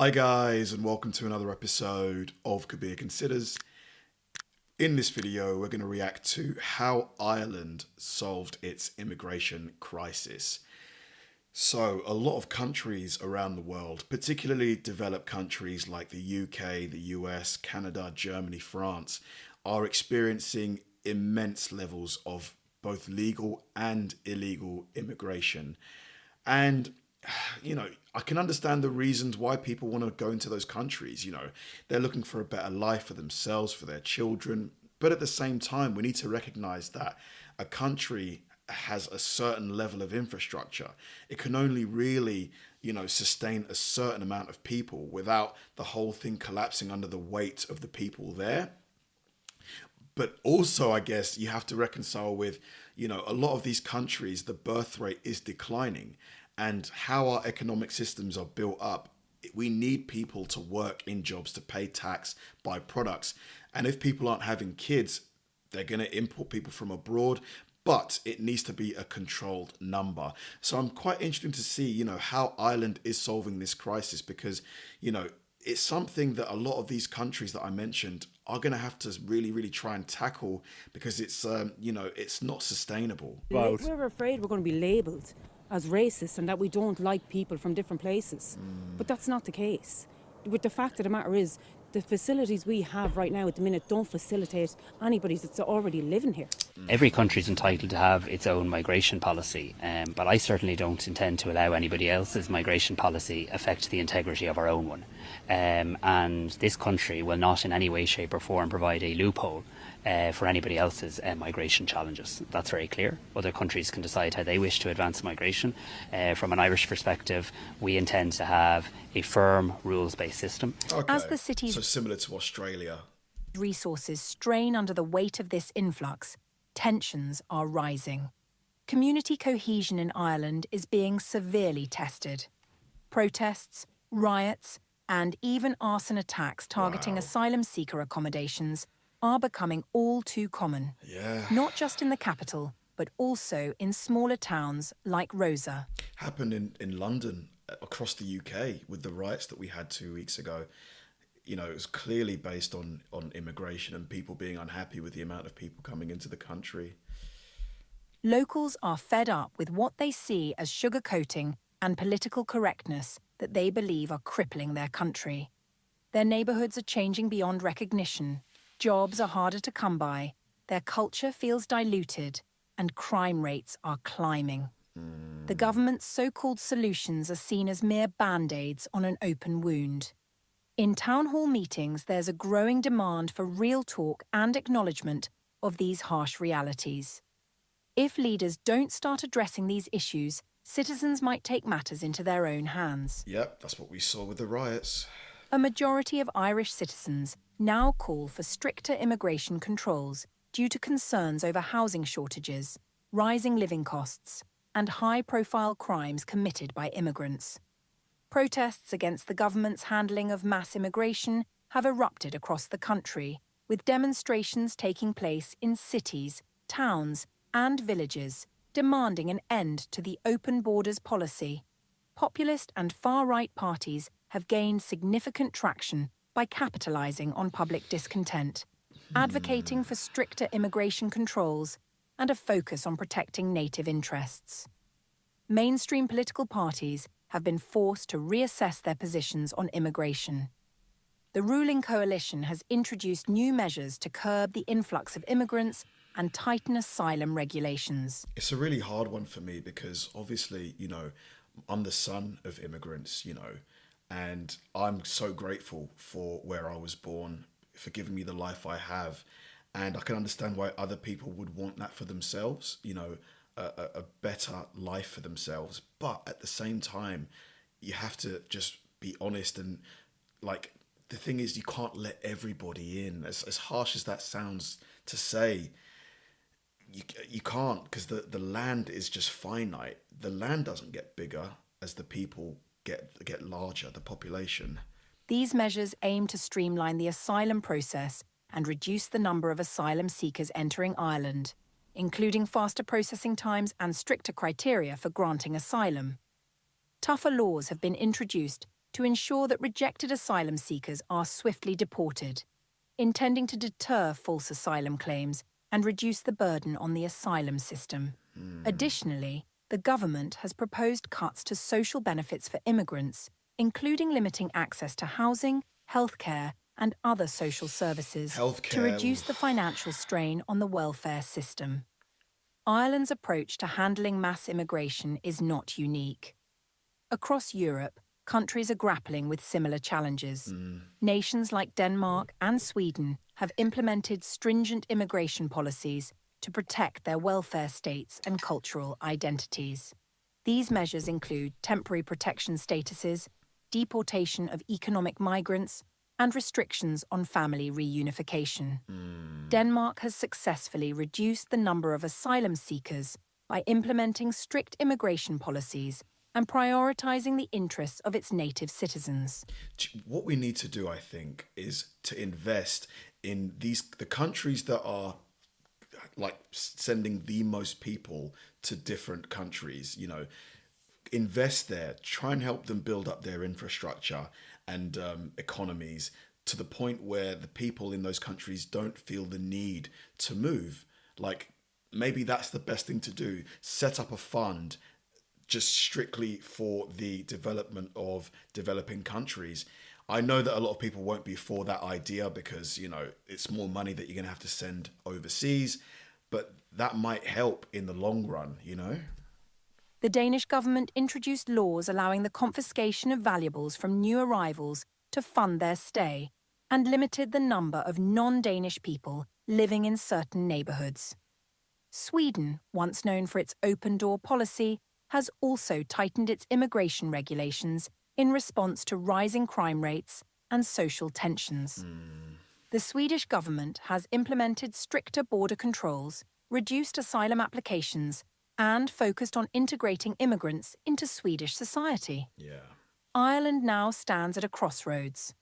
Hi guys, and welcome to another episode of Kabir Considers. In this video, we're going to react to how Ireland solved its immigration crisis. So, a lot of countries around the world, particularly developed countries like the UK, the US, Canada, Germany, France, are experiencing immense levels of both legal and illegal immigration. And I can understand the reasons why people want to go into those countries. They're looking for a better life for themselves, for their children. But at the same time, we need to recognize that a country has a certain level of infrastructure. It can only really, sustain a certain amount of people without the whole thing collapsing under the weight of the people there. But also, I guess you have to reconcile with, a lot of these countries, the birth rate is declining, and how our economic systems are built up. We need people to work in jobs, to pay tax, buy products. And if people aren't having kids, they're going to import people from abroad, but it needs to be a controlled number. So I'm quite interested to see, how Ireland is solving this crisis, because, it's something that a lot of these countries that I mentioned are going to have to really, really try and tackle, because it's, it's not sustainable. We're afraid we're going to be labelled as racist and that we don't like people from different places. But that's not the case. With the fact of the matter is, the facilities we have right now at the minute don't facilitate anybody that's already living here. Every country is entitled to have its own migration policy, but I certainly don't intend to allow anybody else's migration policy affect the integrity of our own one. And this country will not in any way, shape or form provide a loophole for anybody else's migration challenges. That's very clear. Other countries can decide how they wish to advance migration. From an Irish perspective, we intend to have a firm rules-based system. Okay. As the city's So similar to Australia. resources strain under the weight of this influx, tensions are rising. Community cohesion in Ireland is being severely tested. Protests, riots, and even arson attacks targeting asylum seeker accommodations are becoming all too common. Yeah. Not just in the capital, but also in smaller towns like Rosa. Happened in London, across the UK, with the riots that we had 2 weeks ago. It was clearly based on immigration and people being unhappy with the amount of people coming into the country. Locals are fed up with what they see as sugarcoating and political correctness that they believe are crippling their country. Their neighbourhoods are changing beyond recognition, jobs are harder to come by, their culture feels diluted, and crime rates are climbing. The government's so-called solutions are seen as mere band-aids on an open wound. In town hall meetings, there's a growing demand for real talk and acknowledgement of these harsh realities. If leaders don't start addressing these issues, citizens might take matters into their own hands. Yep, that's what we saw with the riots. A majority of Irish citizens now call for stricter immigration controls due to concerns over housing shortages, rising living costs, and high-profile crimes committed by immigrants. Protests against the government's handling of mass immigration have erupted across the country, with demonstrations taking place in cities, towns, and villages, demanding an end to the open borders policy. Populist and far-right parties have gained significant traction by capitalising on public discontent, advocating for stricter immigration controls and a focus on protecting native interests. Mainstream political parties have been forced to reassess their positions on immigration. The ruling coalition has introduced new measures to curb the influx of immigrants and tighten asylum regulations. It's a really hard one for me because obviously, I'm the son of immigrants, and I'm so grateful for where I was born, for giving me the life I have. And I can understand why other people would want that for themselves, a better life for themselves. But at the same time, you have to just be honest. And the thing is, you can't let everybody in. As harsh as that sounds to say, you can't, because the land is just finite. The land doesn't get bigger as the people get larger, the population. These measures aim to streamline the asylum process and reduce the number of asylum seekers entering Ireland, including faster processing times and stricter criteria for granting asylum. Tougher laws have been introduced to ensure that rejected asylum seekers are swiftly deported, intending to deter false asylum claims and reduce the burden on the asylum system. Additionally, the government has proposed cuts to social benefits for immigrants, including limiting access to housing, healthcare, and other social services to reduce the financial strain on the welfare system. Ireland's approach to handling mass immigration is not unique. Across Europe, countries are grappling with similar challenges. Nations like Denmark and Sweden have implemented stringent immigration policies to protect their welfare states and cultural identities. These measures include temporary protection statuses, deportation of economic migrants, and restrictions on family reunification. Denmark has successfully reduced the number of asylum seekers by implementing strict immigration policies and prioritising the interests of its native citizens. What we need to do, I think, is to invest in the countries that are like sending the most people to different countries, invest there, try and help them build up their infrastructure and economies to the point where the people in those countries don't feel the need to move. Like, maybe that's the best thing to do. Set up a fund just strictly for the development of developing countries. I know that a lot of people won't be for that idea because, it's more money that you're going to have to send overseas, but that might help in the long run, The Danish government introduced laws allowing the confiscation of valuables from new arrivals to fund their stay and limited the number of non-Danish people living in certain neighbourhoods. Sweden, once known for its open-door policy, has also tightened its immigration regulations in response to rising crime rates and social tensions. The Swedish government has implemented stricter border controls, reduced asylum applications, and focused on integrating immigrants into Swedish society. Ireland now stands at a crossroads.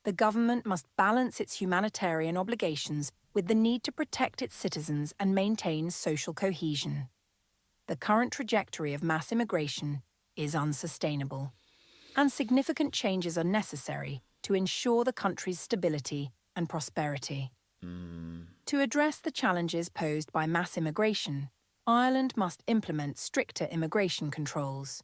The government must balance its humanitarian obligations with the need to protect its citizens and maintain social cohesion. The current trajectory of mass immigration is unsustainable, and significant changes are necessary to ensure the country's stability and prosperity. To address the challenges posed by mass immigration, Ireland must implement stricter immigration controls.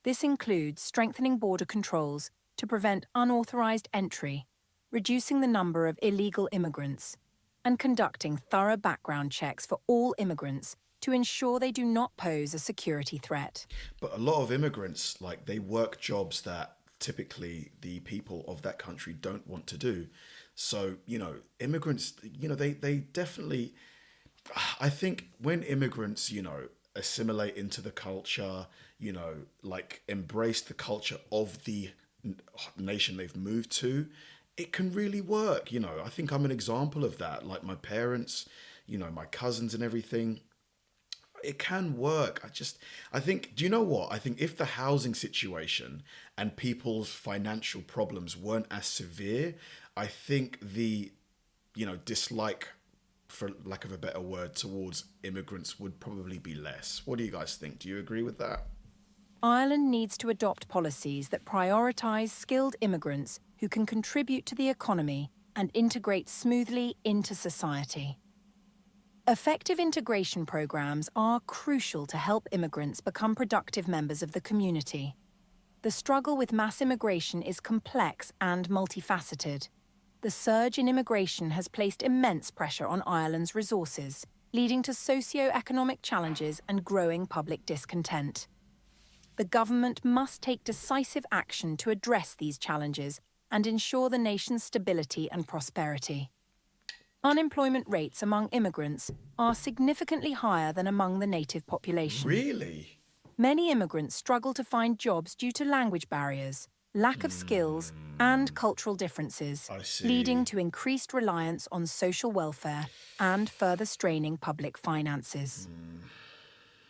This includes strengthening border controls to prevent unauthorised entry, reducing the number of illegal immigrants, and conducting thorough background checks for all immigrants to ensure they do not pose a security threat. But a lot of immigrants, they work jobs that typically the people of that country don't want to do. So, immigrants, they definitely, I think when immigrants, assimilate into the culture, embrace the culture of the nation they've moved to, it can really work. I think I'm an example of that. Like my parents, my cousins and everything. It can work. I think, do you know what? I think if the housing situation and people's financial problems weren't as severe, I think the, dislike, for lack of a better word, towards immigrants would probably be less. What do you guys think? Do you agree with that? Ireland needs to adopt policies that prioritise skilled immigrants who can contribute to the economy and integrate smoothly into society. Effective integration programmes are crucial to help immigrants become productive members of the community. The struggle with mass immigration is complex and multifaceted. The surge in immigration has placed immense pressure on Ireland's resources, leading to socio-economic challenges and growing public discontent. The government must take decisive action to address these challenges and ensure the nation's stability and prosperity. Unemployment rates among immigrants are significantly higher than among the native population. Really? Many immigrants struggle to find jobs due to language barriers, lack of skills, and cultural differences, leading to increased reliance on social welfare and further straining public finances.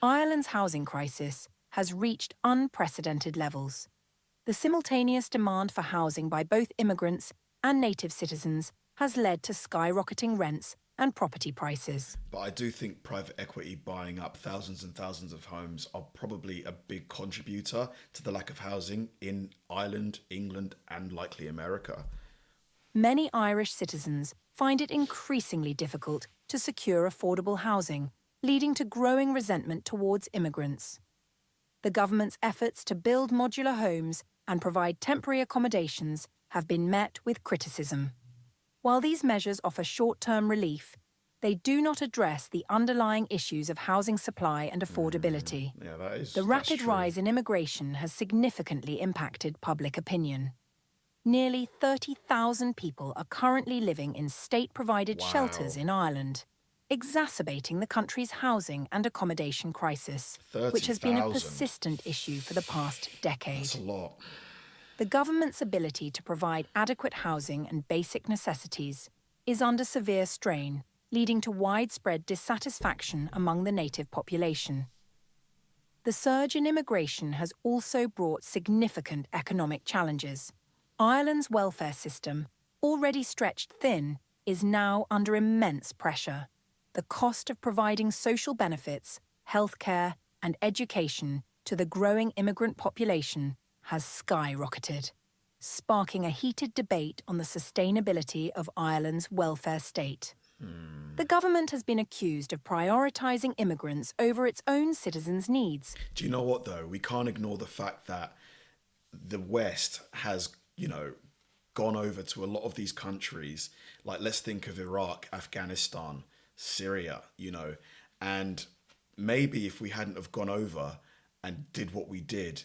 Ireland's housing crisis has reached unprecedented levels. The simultaneous demand for housing by both immigrants and native citizens has led to skyrocketing rents and property prices. But I do think private equity buying up thousands and thousands of homes are probably a big contributor to the lack of housing in Ireland, England, and likely America. Many Irish citizens find it increasingly difficult to secure affordable housing, leading to growing resentment towards immigrants. The government's efforts to build modular homes and provide temporary accommodations have been met with criticism. While these measures offer short-term relief, they do not address the underlying issues of housing supply and affordability. Yeah, The rapid true. rise in immigration has significantly impacted public opinion. Nearly 30,000 people are currently living in state-provided Wow. shelters in Ireland, exacerbating the country's housing and accommodation crisis, which has been a 30,000. persistent issue for the past decade. That's a lot. The government's ability to provide adequate housing and basic necessities is under severe strain, leading to widespread dissatisfaction among the native population. The surge in immigration has also brought significant economic challenges. Ireland's welfare system, already stretched thin, is now under immense pressure. The cost of providing social benefits, healthcare, and education to the growing immigrant population has skyrocketed, sparking a heated debate on the sustainability of Ireland's welfare state. The government has been accused of prioritising immigrants over its own citizens' needs. Do you know what, though? We can't ignore the fact that the West has, gone over to a lot of these countries. Like, let's think of Iraq, Afghanistan, Syria, and maybe if we hadn't have gone over and did what we did,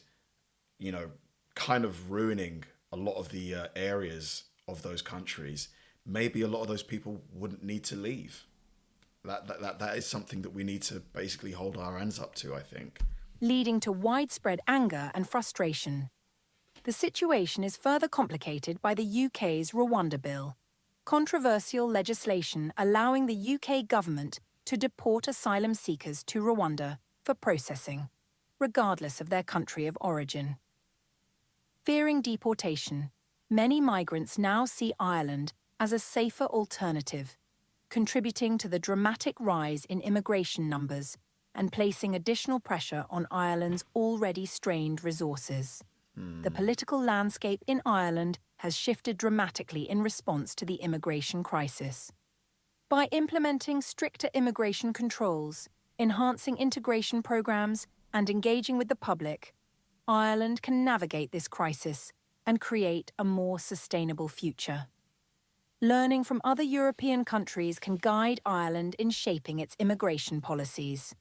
kind of ruining a lot of the areas of those countries, maybe a lot of those people wouldn't need to leave. That is something that we need to basically hold our hands up to, I think. Leading to widespread anger and frustration. The situation is further complicated by the UK's Rwanda Bill, controversial legislation allowing the UK government to deport asylum seekers to Rwanda for processing, regardless of their country of origin. Fearing deportation, many migrants now see Ireland as a safer alternative, contributing to the dramatic rise in immigration numbers and placing additional pressure on Ireland's already strained resources. The political landscape in Ireland has shifted dramatically in response to the immigration crisis. By implementing stricter immigration controls, enhancing integration programs, and engaging with the public, Ireland can navigate this crisis and create a more sustainable future. Learning from other European countries can guide Ireland in shaping its immigration policies.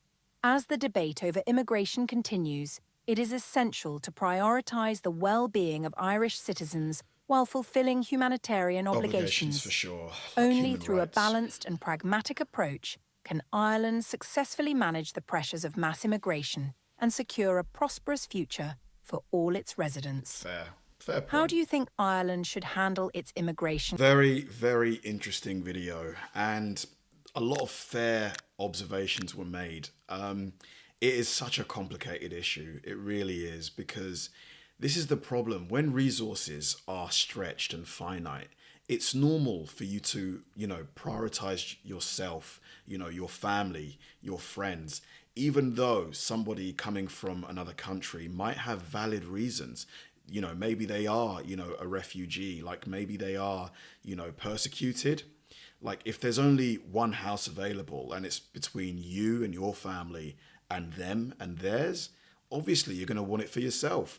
As the debate over immigration continues, it is essential to prioritise the well-being of Irish citizens while fulfilling humanitarian obligations. For sure. Only Human through rights. a balanced and pragmatic approach can Ireland successfully manage the pressures of mass immigration and secure a prosperous future for all its residents. Fair point. How do you think Ireland should handle its immigration? Very, very interesting video, and a lot of fair observations were made. It is such a complicated issue. It really is, because this is the problem. When resources are stretched and finite, it's normal for you to, prioritize yourself, your family, your friends, even though somebody coming from another country might have valid reasons. Maybe they are, a refugee, like maybe they are, persecuted. Like, if there's only one house available and it's between you and your family and them and theirs, obviously you're going to want it for yourself.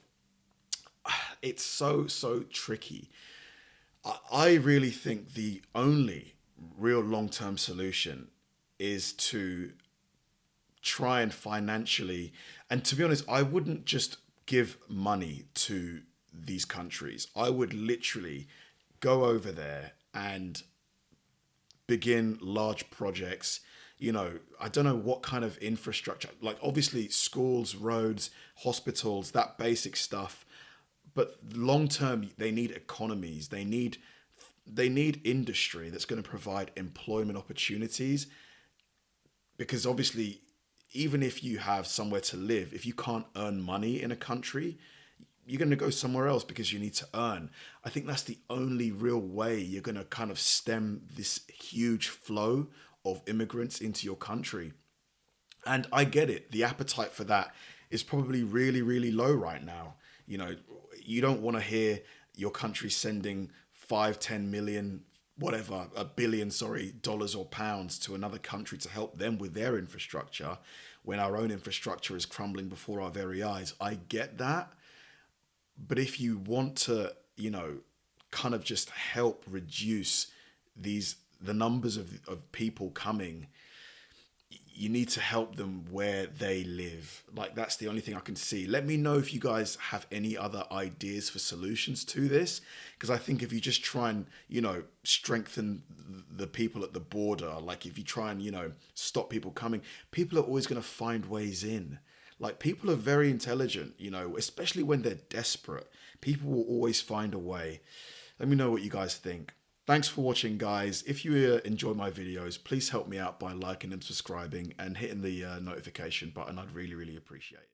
It's so tricky. I really think the only real long-term solution is to try and financially, and to be honest, I wouldn't just give money to these countries. I would literally go over there and begin large projects. I don't know what kind of infrastructure, like obviously schools, roads, hospitals, that basic stuff. But long term, they need economies. They need industry that's going to provide employment opportunities. Because obviously, even if you have somewhere to live, if you can't earn money in a country, you're going to go somewhere else because you need to earn. I think that's the only real way you're going to kind of stem this huge flow of immigrants into your country. And I get it. The appetite for that is probably really, really low right now. You know, you don't want to hear your country sending 5, 10 million, whatever, a billion, sorry, dollars or pounds to another country to help them with their infrastructure when our own infrastructure is crumbling before our very eyes. I get that. But if you want to, you know, kind of just help reduce the numbers of people coming, you need to help them where they live. Like, that's the only thing I can see. Let me know if you guys have any other ideas for solutions to this, because I think if you just try and, you know, strengthen the people at the border, like if you try and, you know, stop people coming, people are always going to find ways in. Like, people are very intelligent, you know, especially when they're desperate. People will always find a way. Let me know what you guys think. Thanks for watching, guys. If you enjoy my videos, please help me out by liking and subscribing and hitting the notification button. I'd really, really appreciate it.